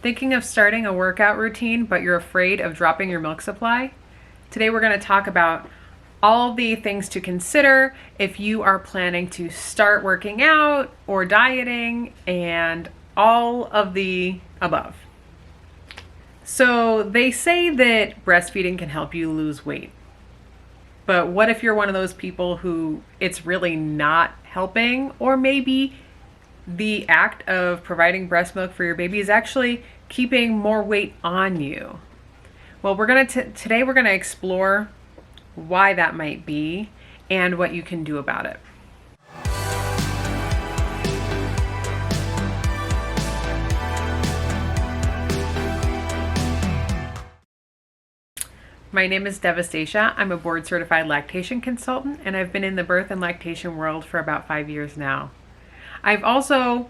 Thinking of starting a workout routine, but you're afraid of dropping your milk supply? Today we're going to talk about all the things to consider if you are planning to start working out or dieting and all of the above. So they say that breastfeeding can help you lose weight. But what if you're one of those people who it's really not helping, or maybe the act of providing breast milk for your baby is actually keeping more weight on you? Well, today we're gonna explore why that might be and what you can do about it. My name is Devastacia. I'm a board certified lactation consultant, and I've been in the birth and lactation world for about 5 years now. I've also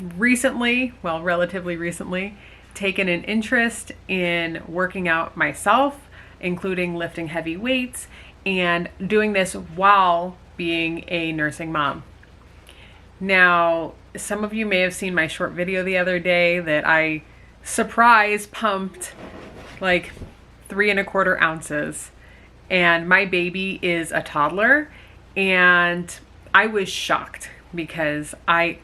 relatively recently, taken an interest in working out myself, including lifting heavy weights, and doing this while being a nursing mom. Now, some of you may have seen my short video the other day that I surprise pumped like 3¼ ounces, and my baby is a toddler, and I was shocked because I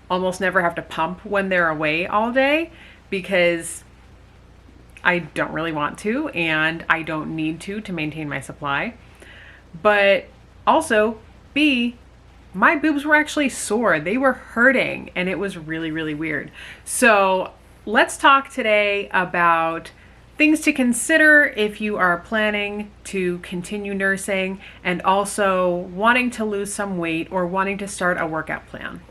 almost never have to pump when they're away all day because I don't really want to, and I don't need to maintain my supply. But also, B, my boobs were actually sore. They were hurting, and it was really, really weird. So let's talk today about things to consider if you are planning to continue nursing and also wanting to lose some weight or wanting to start a workout plan.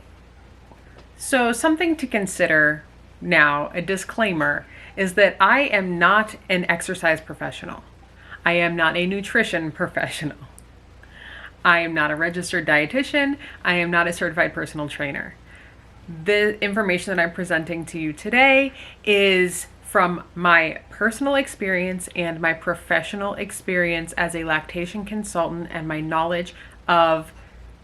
So something to consider now, a disclaimer, is that I am not an exercise professional. I am not a nutrition professional. I am not a registered dietitian. I am not a certified personal trainer. The information that I'm presenting to you today is from my personal experience and my professional experience as a lactation consultant, and my knowledge of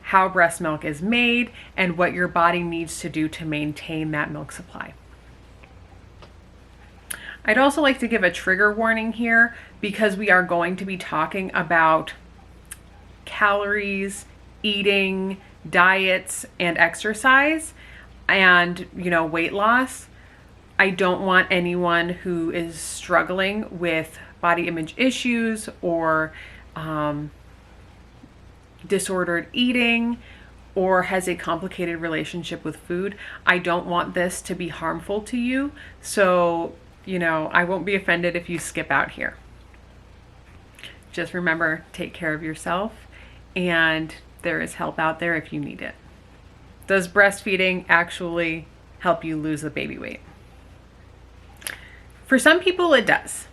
how breast milk is made and what your body needs to do to maintain that milk supply. I'd also like to give a trigger warning here because we are going to be talking about calories, eating, diets, and exercise, and weight loss. I don't want anyone who is struggling with body image issues or disordered eating or has a complicated relationship with food. I don't want this to be harmful to you. So, I won't be offended if you skip out here. Just remember, take care of yourself, and there is help out there if you need it. Does breastfeeding actually help you lose the baby weight? For some people it does.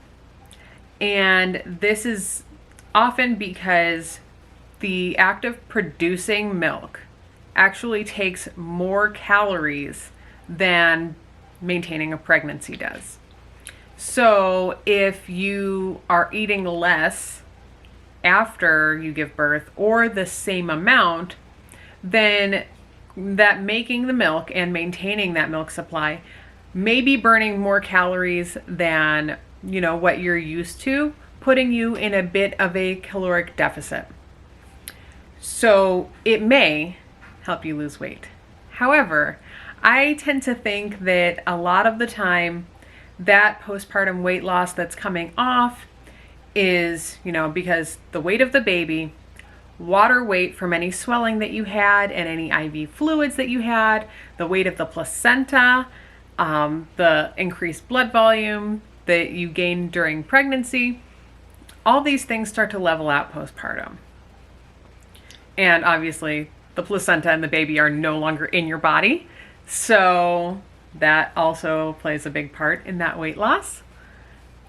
And this is often because the act of producing milk actually takes more calories than maintaining a pregnancy does. So if you are eating less after you give birth or the same amount, then that making the milk and maintaining that milk supply may be burning more calories than what you're used to, putting you in a bit of a caloric deficit. So it may help you lose weight. However, I tend to think that a lot of the time that postpartum weight loss that's coming off is, because the weight of the baby, water weight from any swelling that you had and any IV fluids that you had, the weight of the placenta, the increased blood volume that you gained during pregnancy, all these things start to level out postpartum. And obviously the placenta and the baby are no longer in your body. So that also plays a big part in that weight loss.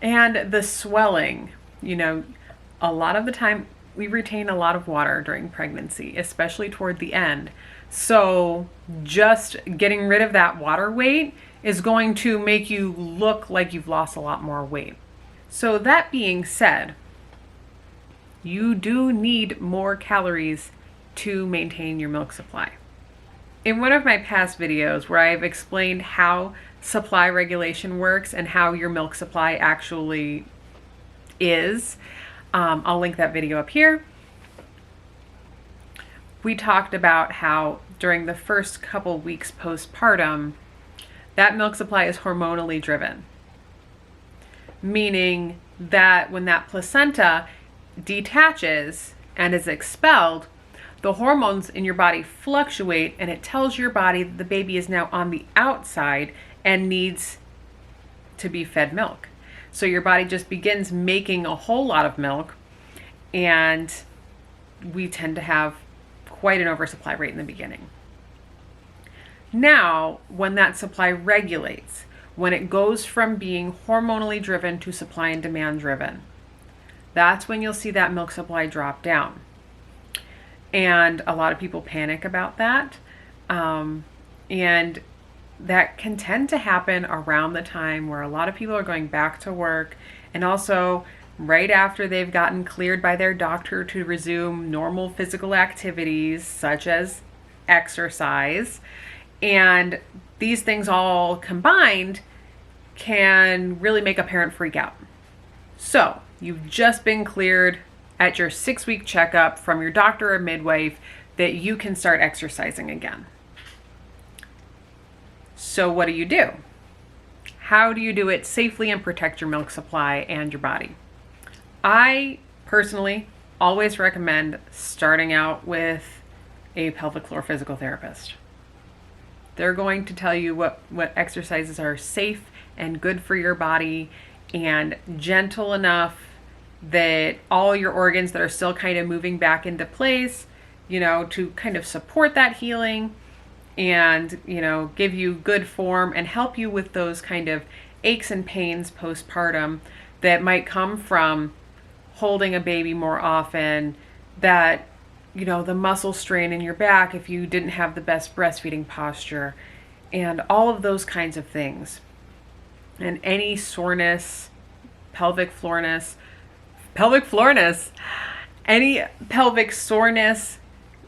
And the swelling, a lot of the time we retain a lot of water during pregnancy, especially toward the end. So just getting rid of that water weight is going to make you look like you've lost a lot more weight. So that being said, you do need more calories to maintain your milk supply. In one of my past videos where I've explained how supply regulation works and how your milk supply actually is. I'll link that video up here. We talked about how during the first couple weeks postpartum, that milk supply is hormonally driven, meaning that when that placenta detaches and is expelled, the hormones in your body fluctuate, and it tells your body that the baby is now on the outside and needs to be fed milk. So your body just begins making a whole lot of milk, and we tend to have quite an oversupply rate in the beginning. Now, when that supply regulates, when it goes from being hormonally driven to supply and demand driven, that's when you'll see that milk supply drop down. And a lot of people panic about that. And that can tend to happen around the time where a lot of people are going back to work, and also right after they've gotten cleared by their doctor to resume normal physical activities such as exercise. And these things all combined can really make a parent freak out. So you've just been cleared at your 6-week checkup from your doctor or midwife that you can start exercising again. So what do? How do you do it safely and protect your milk supply and your body? I personally always recommend starting out with a pelvic floor physical therapist. They're going to tell you what exercises are safe and good for your body and gentle enough that all your organs that are still kind of moving back into place, to kind of support that healing and, give you good form and help you with those kind of aches and pains postpartum that might come from holding a baby more often, that, the muscle strain in your back if you didn't have the best breastfeeding posture, and all of those kinds of things. And any soreness, pelvic floorness, any pelvic soreness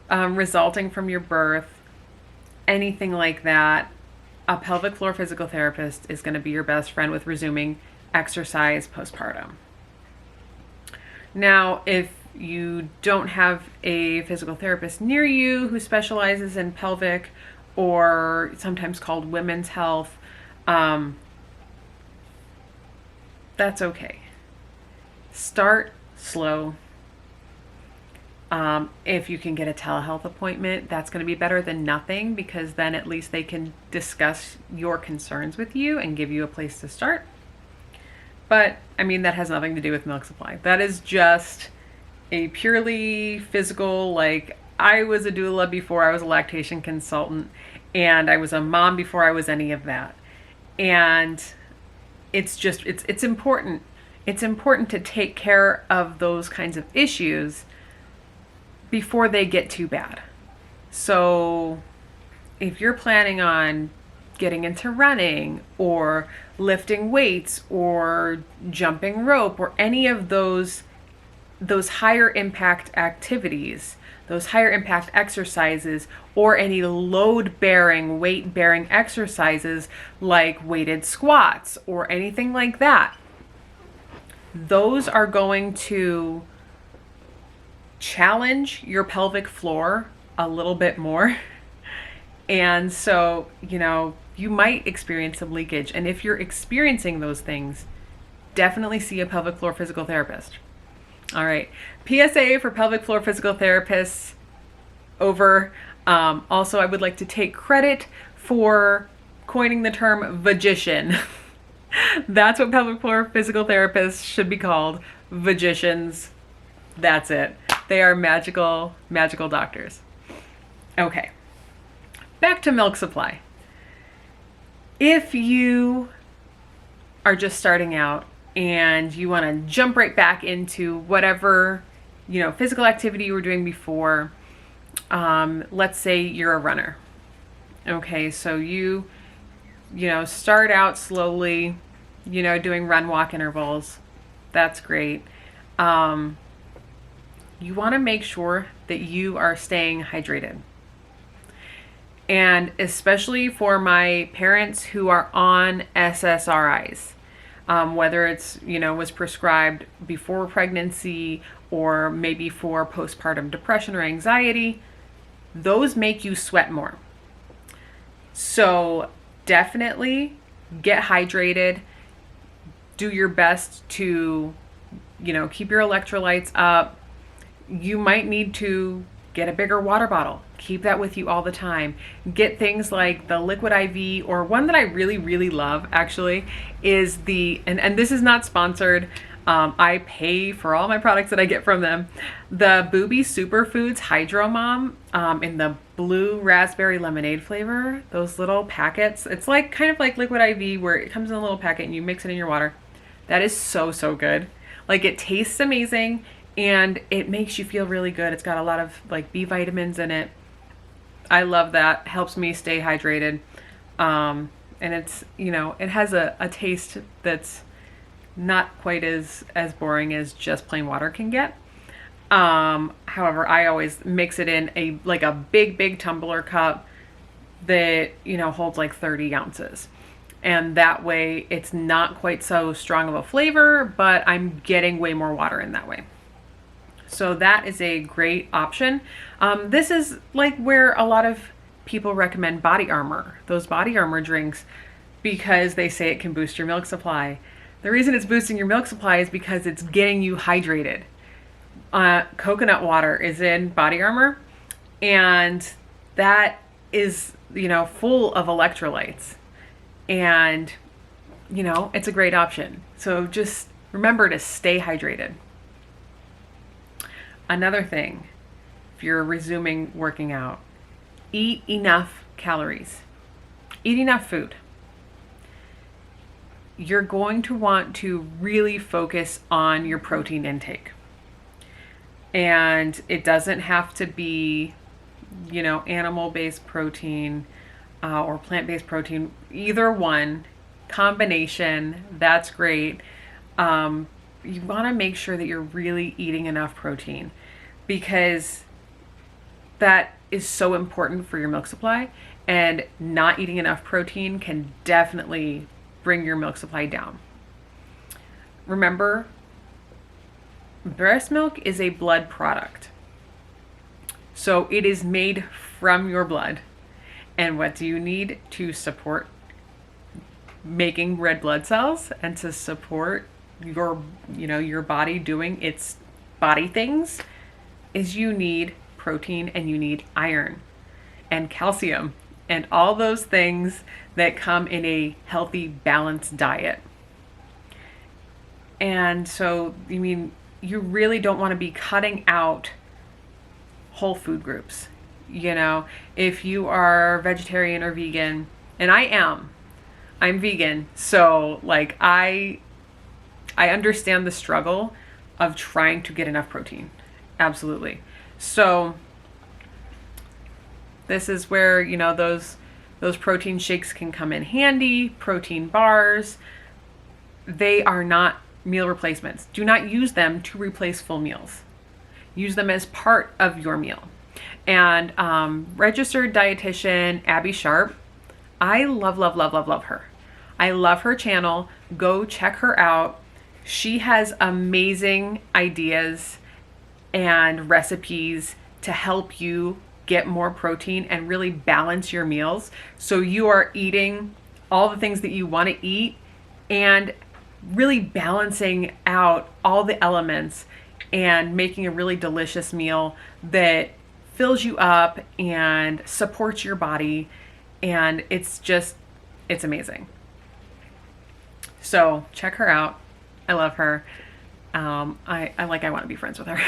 resulting from your birth, anything like that, a pelvic floor physical therapist is going to be your best friend with resuming exercise postpartum. Now, if you don't have a physical therapist near you who specializes in pelvic, or sometimes called women's health, that's okay. Start slow. If you can get a telehealth appointment, that's going to be better than nothing, because then at least they can discuss your concerns with you and give you a place to start. But that has nothing to do with milk supply. That is just a purely physical, like, I was a doula before I was a lactation consultant, and I was a mom before I was any of that. And it's important. It's important to take care of those kinds of issues before they get too bad. So if you're planning on getting into running or lifting weights or jumping rope or any of those higher impact activities, those higher impact exercises, or any load bearing, weight bearing exercises like weighted squats or anything like that, those are going to challenge your pelvic floor a little bit more. And so, you might experience some leakage. And if you're experiencing those things, definitely see a pelvic floor physical therapist. All right. PSA for pelvic floor physical therapists over. Also, I would like to take credit for coining the term vagician. That's what pelvic floor physical therapists should be called. Vagicians. That's it. They are magical doctors. Okay. Back to milk supply. If you are just starting out and you want to jump right back into whatever, physical activity you were doing before, let's say you're a runner. Okay, so you start out slowly, doing run walk intervals. That's great. You want to make sure that you are staying hydrated. And especially for my parents who are on SSRIs, whether it's, was prescribed before pregnancy or maybe for postpartum depression or anxiety, those make you sweat more. So definitely get hydrated. Do your best to, keep your electrolytes up. You might need to get a bigger water bottle. Keep that with you all the time. Get things like the liquid IV, or one that I really, really love actually is and this is not sponsored. I pay for all my products that I get from them. The Booby Superfoods Hydro Mom in the blue raspberry lemonade flavor. Those little packets. It's like kind of like liquid IV where it comes in a little packet and you mix it in your water. That is so, so good. Like, it tastes amazing and it makes you feel really good. It's got a lot of like B vitamins in it. I love that. Helps me stay hydrated. And it's, it has a taste that's not quite as boring as just plain water can get. However, I always mix it in a big tumbler cup that, holds like 30 ounces. And that way it's not quite so strong of a flavor, but I'm getting way more water in that way. So that is a great option. This is like where a lot of people recommend Body Armor, those Body Armor drinks, because they say it can boost your milk supply. The reason it's boosting your milk supply is because it's getting you hydrated. Coconut water is in Body Armor, and that is, full of electrolytes. And, it's a great option. So just remember to stay hydrated. Another thing, if you're resuming working out, eat enough calories. Eat enough food. You're going to want to really focus on your protein intake. And it doesn't have to be, animal-based protein or plant-based protein. Either one, combination, that's great. You want to make sure that you're really eating enough protein, because that is so important for your milk supply, and not eating enough protein can definitely bring your milk supply down. Remember, breast milk is a blood product. So it is made from your blood. And what do you need to support making red blood cells and to support your body doing its body things? Is you need protein, and you need iron and calcium and all those things that come in a healthy, balanced diet. And so, you really don't want to be cutting out whole food groups. If you are vegetarian or vegan, and I'm vegan, so like I understand the struggle of trying to get enough protein. Absolutely. So this is where, those protein shakes can come in handy. Protein bars, they are not meal replacements. Do not use them to replace full meals. Use them as part of your meal. And registered dietitian Abby Sharp, I love her. I love her channel. Go check her out. She has amazing ideas and recipes to help you get more protein and really balance your meals, so you are eating all the things that you want to eat and really balancing out all the elements and making a really delicious meal that fills you up and supports your body. And it's amazing. So check her out. I love her. I want to be friends with her.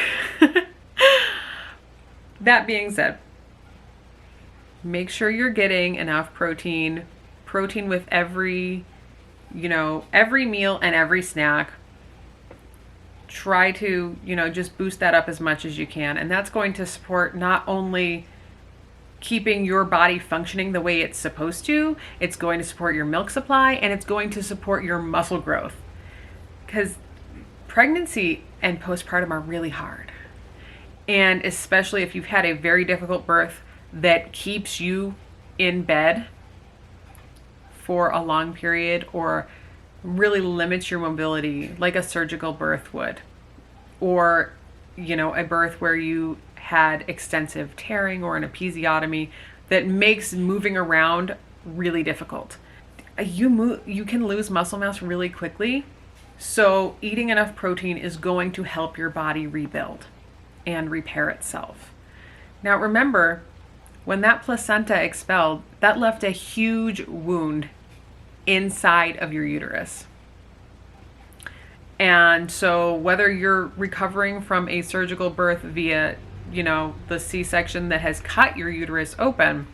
That being said, make sure you're getting enough protein with every meal and every snack. Try to, just boost that up as much as you can. And that's going to support not only keeping your body functioning the way it's supposed to, it's going to support your milk supply, and it's going to support your muscle growth. Because pregnancy and postpartum are really hard. And especially if you've had a very difficult birth that keeps you in bed for a long period or really limits your mobility like a surgical birth would, or a birth where you had extensive tearing or an episiotomy that makes moving around really difficult. You can lose muscle mass really quickly, so eating enough protein is going to help your body rebuild and repair itself. Now remember, when that placenta expelled, that left a huge wound inside of your uterus. And so whether you're recovering from a surgical birth via, the C-section that has cut your uterus open,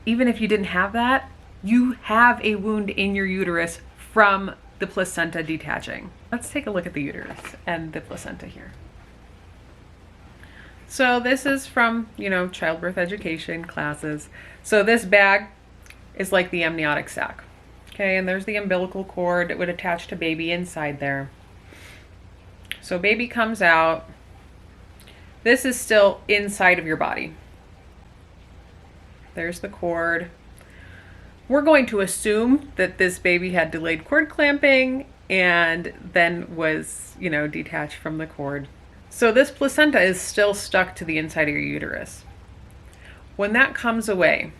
even if you didn't have that, you have a wound in your uterus from the placenta detaching. Let's take a look at the uterus and the placenta here. So this is from, childbirth education classes. So this bag is like the amniotic sac. Okay, and there's the umbilical cord that would attach to baby inside there. So baby comes out. This is still inside of your body. There's the cord. We're going to assume that this baby had delayed cord clamping and then was, detached from the cord. So this placenta is still stuck to the inside of your uterus. When that comes away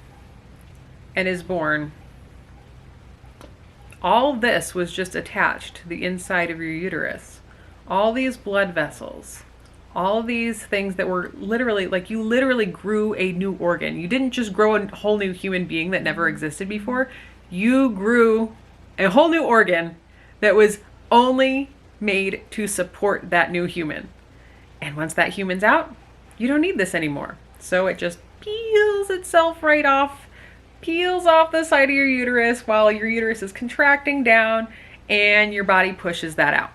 and is born, all this was just attached to the inside of your uterus. All these blood vessels, all these things that were literally, like you literally grew a new organ. You didn't just grow a whole new human being that never existed before. You grew a whole new organ that was only made to support that new human. And once that human's out, you don't need this anymore. So it just peels itself right off, peels off the side of your uterus while your uterus is contracting down and your body pushes that out.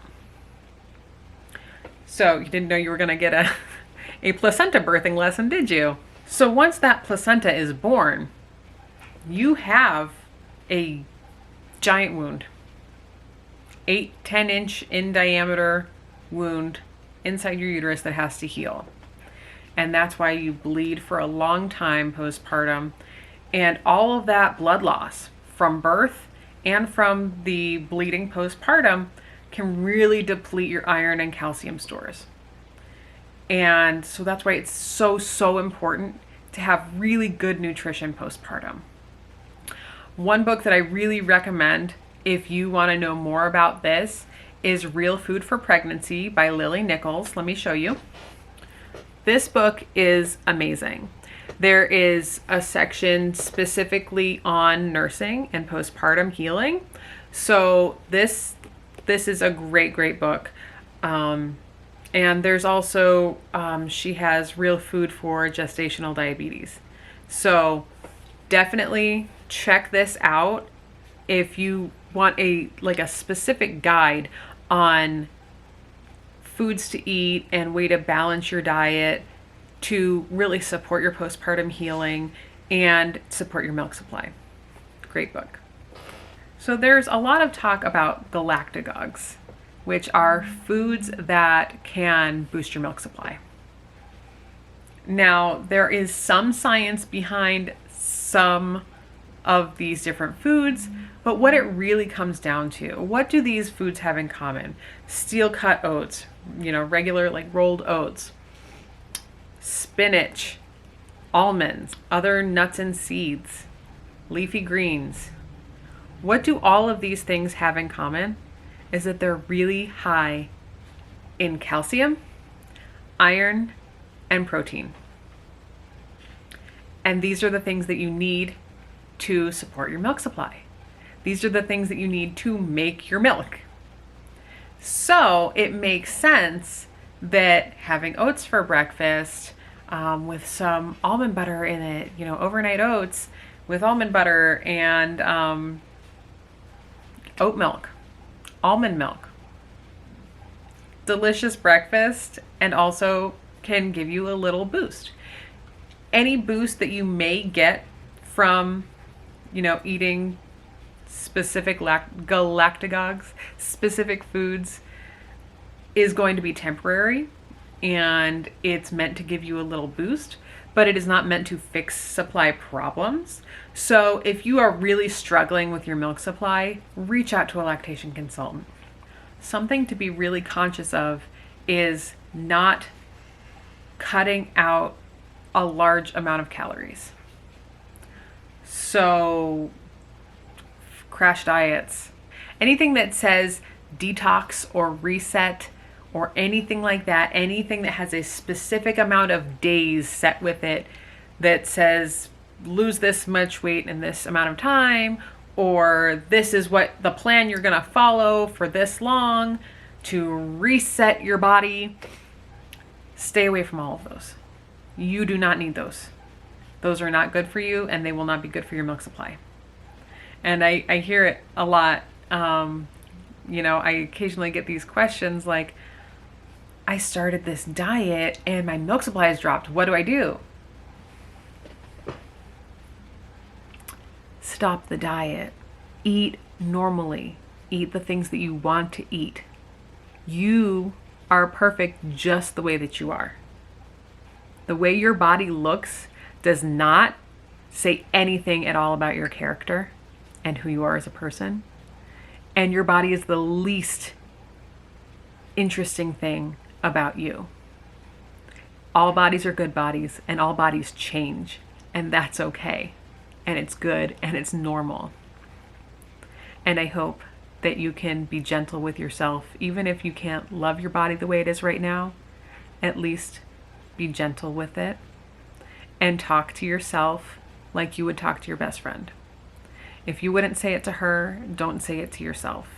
So you didn't know you were going to get a placenta birthing lesson, did you? So once that placenta is born, you have a giant wound, 8-10 inch in diameter wound inside your uterus that has to heal. And that's why you bleed for a long time postpartum. And all of that blood loss from birth and from the bleeding postpartum can really deplete your iron and calcium stores. And so that's why it's so important to have really good nutrition postpartum. One book that I really recommend if you want to know more about this is Real Food for Pregnancy by Lily Nichols. Let me show you. This book is amazing. There is a section specifically on nursing and postpartum healing. So this is a great book. And there's also, she has Real Food for Gestational Diabetes. So definitely check this out if you want a specific guide on foods to eat and way to balance your diet to really support your postpartum healing and support your milk supply. Great book. So there's a lot of talk about galactidogs, which are foods that can boost your milk supply. Now, there is some science behind some of these different foods, but what it really comes down to, what do these foods have in common? Steel cut oats, regular rolled oats, spinach, almonds, other nuts and seeds, leafy greens. What do all of these things have in common is that they're really high in calcium, iron, and protein. And these are the things that you need to support your milk supply. These are the things that you need to make your milk. So it makes sense that having oats for breakfast with some almond butter in it, overnight oats with almond butter and oat milk, almond milk. Delicious breakfast, and also can give you a little boost. Any boost that you may get from, eating specific galactidogs, specific foods, is going to be temporary, and it's meant to give you a little boost. but it is not meant to fix supply problems. So if you are really struggling with your milk supply, reach out to a lactation consultant. Something to be really conscious of is not cutting out a large amount of calories. So crash diets, anything that says detox or reset or anything like that, anything that has a specific amount of days set with it that says lose this much weight in this amount of time, or this is what the plan you're gonna follow for this long to reset your body, stay away from all of those. You do not need those. Those are not good for you, and they will not be good for your milk supply. And I hear it a lot. You know, I occasionally get these questions like, I started this diet and my milk supply has dropped. What do I do? Stop the diet. Eat normally. Eat the things that you want to eat. You are perfect just the way that you are. The way your body looks does not say anything at all about your character and who you are as a person. And your body is the least interesting thing about you. All bodies are good bodies, and all bodies change, and that's okay. And it's good, and it's normal. And I hope that you can be gentle with yourself, even if you can't love your body the way it is right now. At least be gentle with it and talk to yourself like you would talk to your best friend. If you wouldn't say it to her, don't say it to yourself.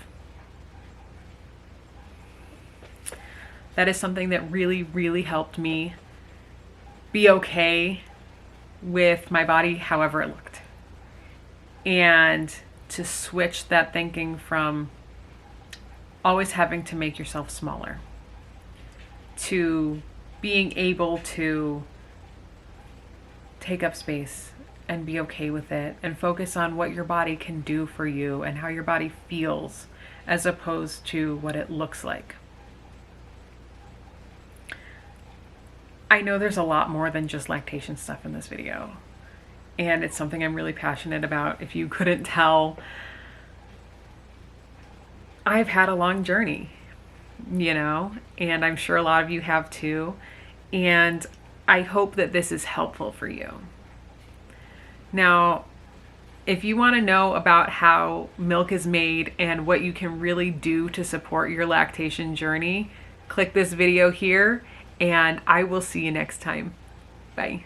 That is something that really, really helped me be okay with my body however it looked. And to switch that thinking from always having to make yourself smaller to being able to take up space and be okay with it and focus on what your body can do for you and how your body feels as opposed to what it looks like. I know there's a lot more than just lactation stuff in this video, and it's something I'm really passionate about. If you couldn't tell, I've had a long journey, you know, and I'm sure a lot of you have too, and I hope that this is helpful for you. Now, if you want to know about how milk is made and what you can really do to support your lactation journey, click this video here, and I will see you next time. Bye.